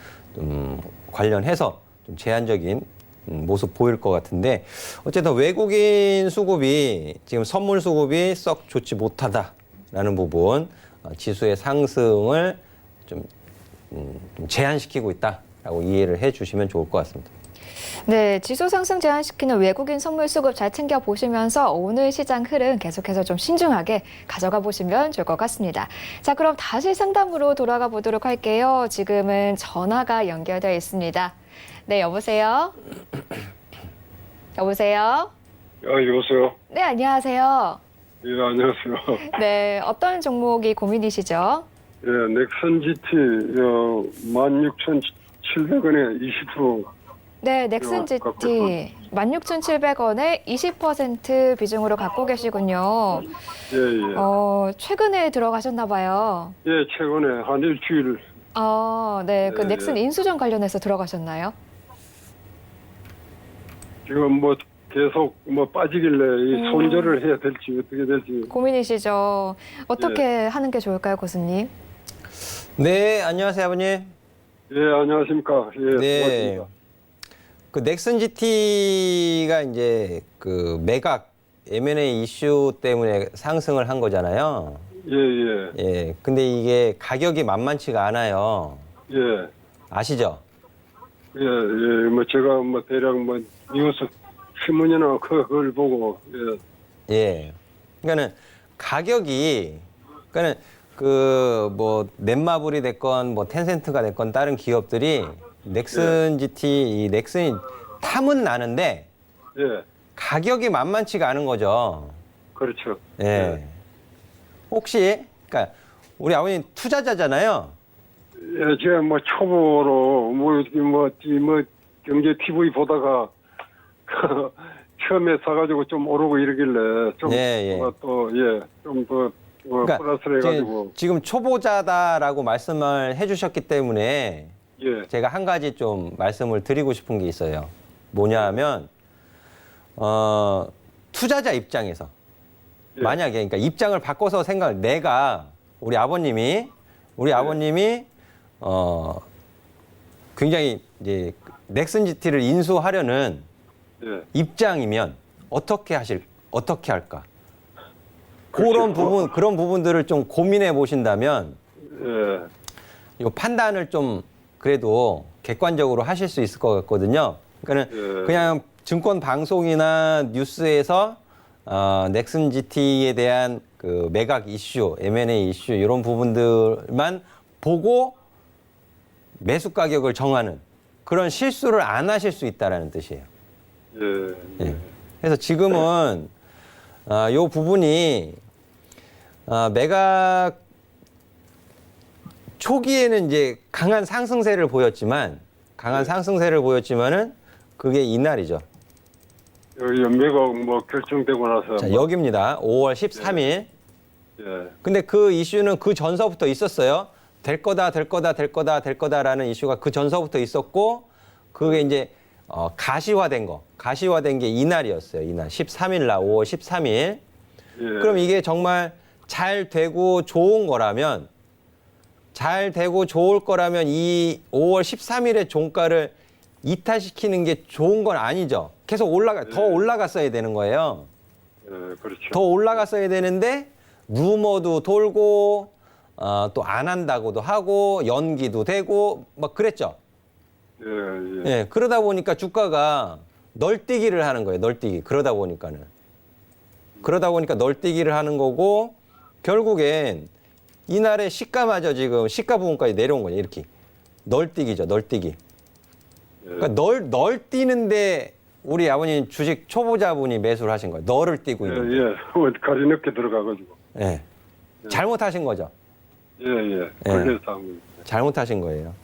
관련해서 좀 제한적인 모습 보일 것 같은데 어쨌든 외국인 수급이 지금 선물 수급이 썩 좋지 못하다라는 부분 지수의 상승을 좀 제한시키고 있다라고 이해를 해주시면 좋을 것 같습니다. 네, 지수 상승 제한시키는 외국인 선물 수급 잘 챙겨 보시면서 오늘 시장 흐름 계속해서 좀 신중하게 가져가 보시면 좋을 것 같습니다. 자, 그럼 다시 상담으로 돌아가 보도록 할게요. 지금은 전화가 연결되어 있습니다. 네, 여보세요? 여보세요? 여보세요? 네, 안녕하세요. 예, 안녕하세요. 네, 어떤 종목이 고민이시죠? 예, 넥슨 GT 16,700원에 20%. 네, 넥슨 GT 16,700원에 20% 비중으로 갖고 계시군요. 예, 예. 최근에 들어가셨나 봐요. 예, 최근에 한 일주일. 네, 그 예, 넥슨 예. 인수전 관련해서 들어가셨나요? 지금 뭐 계속 뭐 빠지길래 이 손절을 해야 될지 어떻게 될지. 고민이시죠. 어떻게 하는 게 좋을까요, 고수님? 네, 안녕하세요, 아버님. 예, 안녕하십니까. 예, 네. 고맙습니다. 그 넥슨 GT가 이제 그 매각 M&A 이슈 때문에 상승을 한 거잖아요. 예, 예. 예. 근데 이게 가격이 만만치가 않아요. 예. 아시죠? 예, 예. 뭐 제가 뭐 대략 뭐 뉴스 신문이나 그걸 보고 예. 예. 그러니까는 가격이 그러니까는 그 뭐 넷마블이 됐건 뭐 텐센트가 됐건 다른 기업들이 넥슨 GT 이 넥슨이 탐은 나는데 예. 가격이 만만치가 않은 거죠. 그렇죠. 예. 혹시 그러니까 우리 아버님 투자자잖아요. 예, 제가 뭐 초보로 뭐 경제 TV 보다가 처음에 사가지고 좀 오르고 이러길래 좀 예, 예. 좀 더 그러니까 플러스를 해가지고 지금 초보자다라고 말씀을 해주셨기 때문에 예, 제가 한 가지 좀 말씀을 드리고 싶은 게 있어요. 뭐냐 하면 투자자 입장에서 예. 만약에 그러니까 입장을 바꿔서 내가 우리 아버님이 우리 아버님이 굉장히 이제 넥슨 GT를 인수하려는 예. 입장이면 어떻게 할까? 그런 그런 부분들을 좀 고민해 보신다면 예. 이 판단을 좀 그래도 객관적으로 하실 수 있을 것 같거든요. 그러니까는 예. 그냥 증권 방송이나 뉴스에서 넥슨 GT에 대한 그 매각 이슈, M&A 이슈 이런 부분들만 보고 매수 가격을 정하는 그런 실수를 안 하실 수 있다라는 뜻이에요. 예. 예. 그래서 지금은 요 부분이 매각 초기에는 이제 강한 상승세를 보였지만은 그게 이날이죠. 여기 연매가 뭐 결정되고 나서. 자, 뭐, 여기입니다. 5월 13일. 예. 근데 그 이슈는 그 전서부터 있었어요. 될 거다라는 이슈가 그 전서부터 있었고, 그게 이제 가시화된 게 이날이었어요. 이날 13일 날 5월 13일. 예. 그럼 이게 정말 잘 되고 좋은 거라면, 이 5월 13일의 종가를 이탈시키는 게 좋은 건 아니죠. 계속 더 올라갔어야 되는 거예요. 예, 그렇죠. 더 올라갔어야 되는데 루머도 돌고 또 안 한다고도 하고 연기도 되고 막 그랬죠. 예, 예. 예, 그러다 보니까 주가가 널뛰기를 하는 거예요. 널뛰기. 그러다 보니까 널뛰기를 하는 거고 결국엔 이날의 시가마저 지금 시가 부분까지 내려온 거예요. 이렇게 널뛰기죠. 널뛰기. 그러니까 널뛰는데 우리 아버님 주식 초보자분이 매수를 하신 거예요. 널을 뛰고 예, 있는. 예. 가리 늦게 들어가가지고. 예. 잘못하신 거죠. 예, 예. 그래서 한 거예요. 잘못하신 거예요.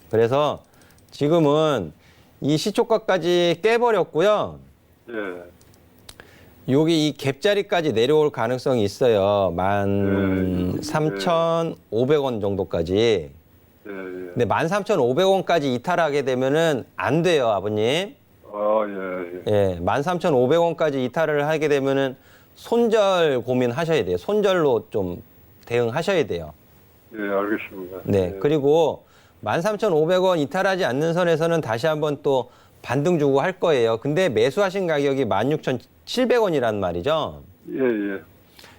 그래서 지금은 이 시초가까지 깨버렸고요. 예. 여기 이 갭자리까지 내려올 가능성이 있어요. 13,500원 정도까지. 예, 예. 근데 13,500원까지 이탈하게 되면은 안 돼요, 아버님. 예, 예. 예, 13,500원까지 이탈을 하게 되면은 손절 고민하셔야 돼요. 손절로 좀 대응하셔야 돼요. 예, 알겠습니다. 네. 예. 그리고 13,500원 이탈하지 않는 선에서는 다시 한번 또 반등 주고 할 거예요. 근데 매수하신 가격이 16,700원이란 말이죠. 예, 예.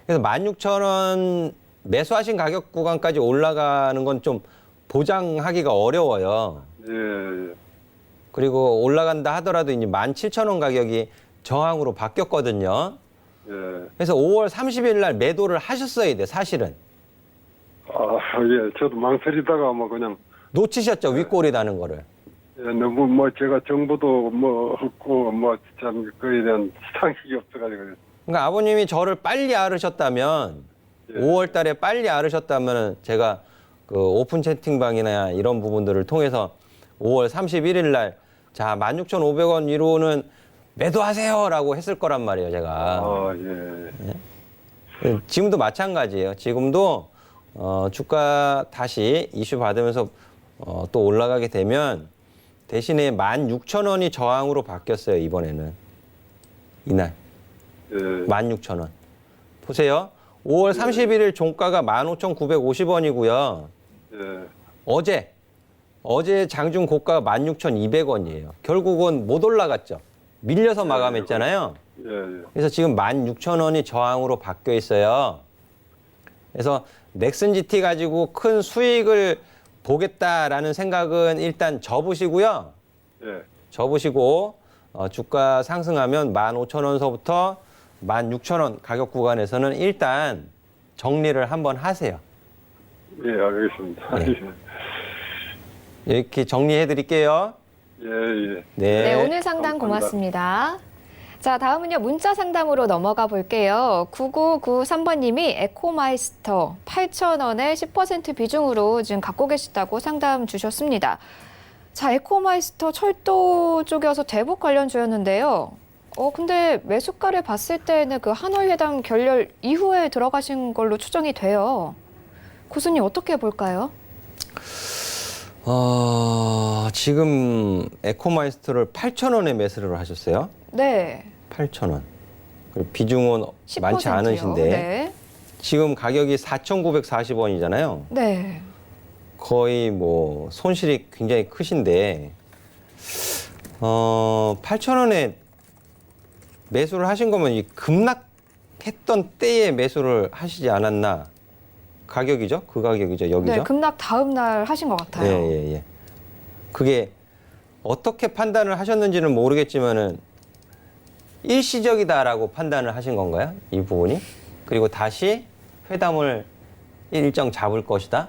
그래서 16,000원 매수하신 가격 구간까지 올라가는 건 좀 보장하기가 어려워요. 예, 예. 그리고 올라간다 하더라도 이제 17,000원 가격이 저항으로 바뀌었거든요. 예. 그래서 5월 30일 날 매도를 하셨어야 돼, 사실은. 예. 저도 망설이다가 뭐 그냥, 놓치셨죠, 윗골이 나는 거를. 예, 너무 뭐 제가 정보도 뭐 없고 뭐 참 그에 대한 상식이 없어가지고. 그러니까 아버님이 저를 빨리 알으셨다면, 예. 5월 달에 빨리 알으셨다면 제가 그 오픈 채팅방이나 이런 부분들을 통해서 5월 31일 날, 자, 16,500원 위로는 매도하세요라고 했을 거란 말이에요, 제가. 예. 지금도 마찬가지예요. 지금도 주가 다시 이슈 받으면서 또 올라가게 되면 대신에 16,000원이 저항으로 바뀌었어요, 이번에는. 이날. 예. 16,000원. 보세요. 5월 31일 종가가 15,950원이고요. 예. 어제 장중 고가가 16,200원이에요. 결국은 못 올라갔죠. 밀려서 마감했잖아요. 예. 예. 그래서 지금 16,000원이 저항으로 바뀌어 있어요. 그래서 넥슨 GT 가지고 큰 수익을 보겠다라는 생각은 일단 접으시고요. 예. 접으시고 주가 상승하면 15,000원서부터 16,000원 가격 구간에서는 일단 정리를 한번 하세요. 예, 알겠습니다. 이렇게 정리해 드릴게요. 예, 예. 네, 오늘 상담 고맙습니다. 자, 다음은요, 문자 상담으로 넘어가 볼게요. 9993번님이 에코마이스터 8,000원에 10% 비중으로 지금 갖고 계시다고 상담 주셨습니다. 자, 에코마이스터 철도 쪽이어서 대북 관련주였는데요. 근데 매수가를 봤을 때는 그 하노이회담 결렬 이후에 들어가신 걸로 추정이 돼요. 고수님 어떻게 볼까요? 지금 에코마이스터를 8,000원에 매수를 하셨어요. 네. 8,000원. 그리고 비중은 10%요. 많지 않으신데 네. 지금 가격이 4,940원이잖아요. 네. 거의 뭐 손실이 굉장히 크신데 8,000원에 매수를 하신 거면 이 급락했던 때에 매수를 하시지 않았나? 가격이죠? 그 가격이죠? 여기죠? 네, 급락 다음 날 하신 것 같아요. 예. 그게 어떻게 판단을 하셨는지는 모르겠지만은 일시적이다라고 판단을 하신 건가요? 이 부분이? 그리고 다시 회담을 일정 잡을 것이다?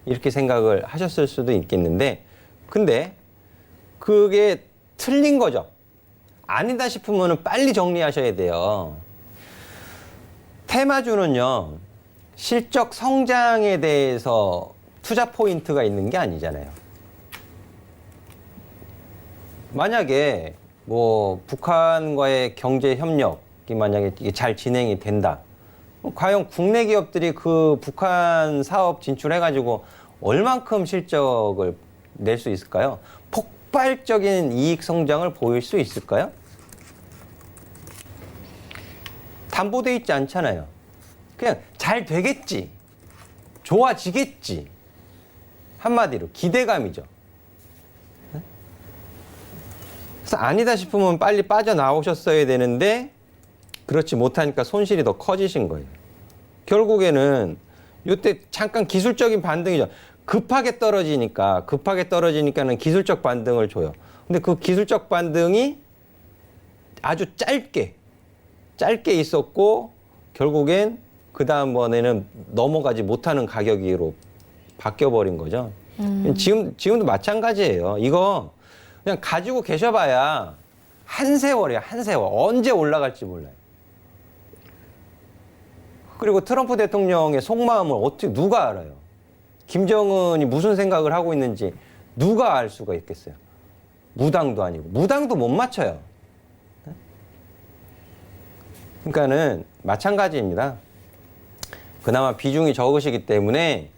이렇게 생각을 하셨을 수도 있겠는데, 근데 그게 틀린 거죠. 아니다 싶으면 빨리 정리하셔야 돼요. 테마주는요, 실적 성장에 대해서 투자 포인트가 있는 게 아니잖아요. 만약에 뭐 북한과의 경제 협력이 만약에 이게 잘 진행이 된다. 과연 국내 기업들이 그 북한 사업 진출해가지고 얼만큼 실적을 낼 수 있을까요? 폭발적인 이익 성장을 보일 수 있을까요? 담보돼 있지 않잖아요. 그냥 잘 되겠지. 좋아지겠지. 한마디로 기대감이죠. 그래서 아니다 싶으면 빨리 빠져나오셨어야 되는데 그렇지 못하니까 손실이 더 커지신 거예요. 결국에는 이때 잠깐 기술적인 반등이죠. 급하게 떨어지니까는 기술적 반등을 줘요. 근데 그 기술적 반등이 아주 짧게 있었고 결국엔 그 다음번에는 넘어가지 못하는 가격으로 바뀌어버린 거죠. 지금도 마찬가지예요. 이거 그냥 가지고 계셔봐야 한 세월이야, 한 세월. 언제 올라갈지 몰라요. 그리고 트럼프 대통령의 속마음을 어떻게 누가 알아요? 김정은이 무슨 생각을 하고 있는지 누가 알 수가 있겠어요? 무당도 아니고. 무당도 못 맞춰요. 그러니까는 마찬가지입니다. 그나마 비중이 적으시기 때문에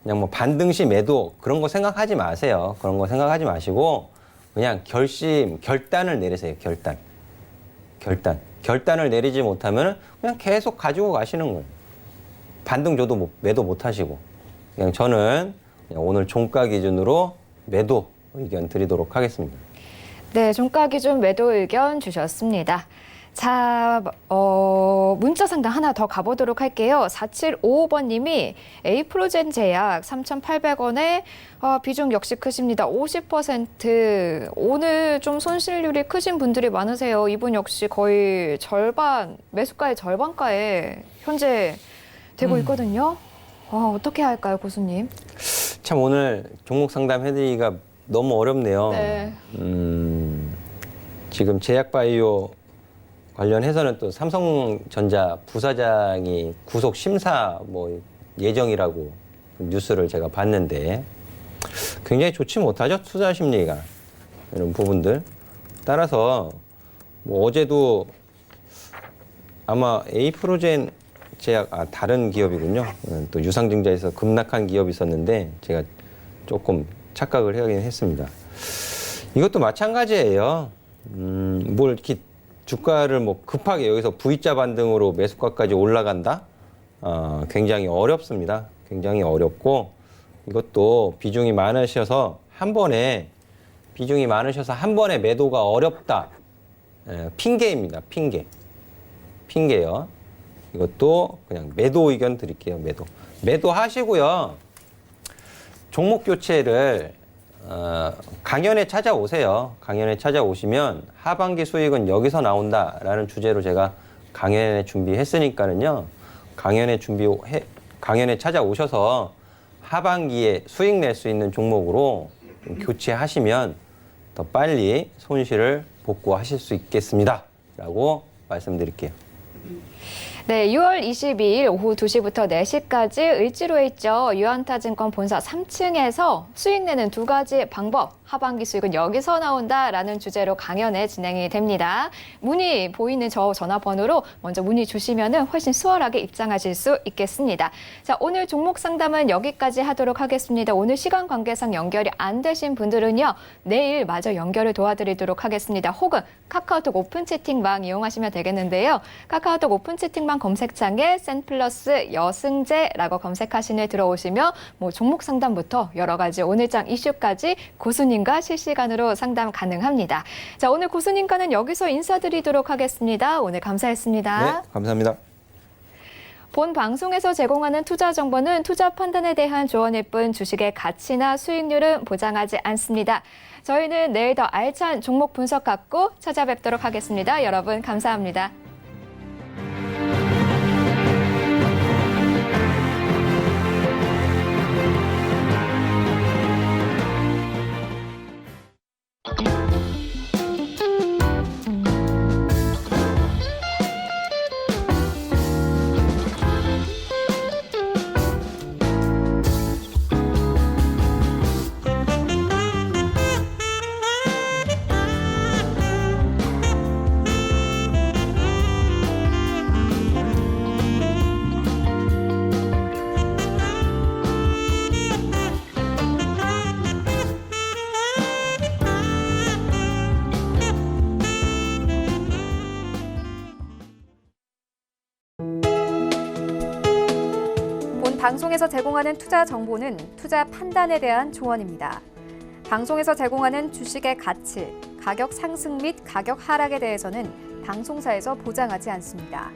그냥 뭐 반등시 매도 그런 거 생각하지 마세요. 그런 거 생각하지 마시고 그냥 결단을 내리세요. 결단을 내리지 못하면 그냥 계속 가지고 가시는 거예요. 반등 줘도 매도 못 하시고. 그냥 저는 그냥 오늘 종가 기준으로 매도 의견 드리도록 하겠습니다. 네, 종가 기준 매도 의견 주셨습니다. 자, 문자 상담 하나 더 가보도록 할게요. 4755번님이 에이프로젠 제약 3,800원에 비중 역시 크십니다. 50%. 오늘 좀 손실률이 크신 분들이 많으세요. 이분 역시 거의 절반, 매수가의 절반가에 현재 되고 있거든요. 어떻게 할까요, 고수님? 참 오늘 종목 상담 해드리기가 너무 어렵네요. 네. 지금 제약바이오 관련해서는 또 삼성전자 부사장이 구속 심사 뭐 예정이라고 뉴스를 제가 봤는데 굉장히 좋지 못하죠, 투자 심리가. 이런 부분들. 따라서 뭐 어제도 아마 에이프로젠 제약, 다른 기업이군요. 또 유상증자에서 급락한 기업이 있었는데 제가 조금 착각을 하긴 했습니다. 이것도 마찬가지예요. 뭘 이렇게 주가를 뭐 급하게 여기서 V자 반등으로 매수가까지 올라간다? 굉장히 어렵습니다. 굉장히 어렵고 이것도 비중이 많으셔서 한 번에 매도가 어렵다. 핑계입니다. 핑계요. 이것도 그냥 매도 의견 드릴게요. 매도 하시고요. 종목 교체를 강연에 찾아오세요. 강연에 찾아오시면 하반기 수익은 여기서 나온다라는 주제로 제가 강연에 준비했으니까는요. 강연에 찾아오셔서 하반기에 수익 낼 수 있는 종목으로 교체하시면 더 빨리 손실을 복구하실 수 있겠습니다. 라고 말씀드릴게요. 네, 6월 22일 오후 2시부터 4시까지 을지로에 있죠. 유한타증권 본사 3층에서 수익 내는 두 가지 방법, 하반기 수익은 여기서 나온다라는 주제로 강연에 진행이 됩니다. 문의 보이는 저 전화번호로 먼저 문의 주시면 훨씬 수월하게 입장하실 수 있겠습니다. 자, 오늘 종목 상담은 여기까지 하도록 하겠습니다. 오늘 시간 관계상 연결이 안 되신 분들은요, 내일 마저 연결을 도와드리도록 하겠습니다. 혹은 카카오톡 오픈 채팅방 이용하시면 되겠는데요. 카카오톡 카카오톡 오픈 채팅방 검색창에 센플러스 여승재라고 검색하신 후에 들어오시면 뭐 종목 상담부터 여러 가지 오늘장 이슈까지 고수님과 실시간으로 상담 가능합니다. 자, 오늘 고수님과는 여기서 인사드리도록 하겠습니다. 오늘 감사했습니다. 네, 감사합니다. 본 방송에서 제공하는 투자 정보는 투자 판단에 대한 조언일 뿐 주식의 가치나 수익률은 보장하지 않습니다. 저희는 내일 더 알찬 종목 분석 갖고 찾아뵙도록 하겠습니다. 여러분 감사합니다. 본 방송에서 제공하는 투자 정보는 투자 판단에 대한 조언입니다. 방송에서 제공하는 주식의 가치, 가격 상승 및 가격 하락에 대해서는 방송사에서 보장하지 않습니다.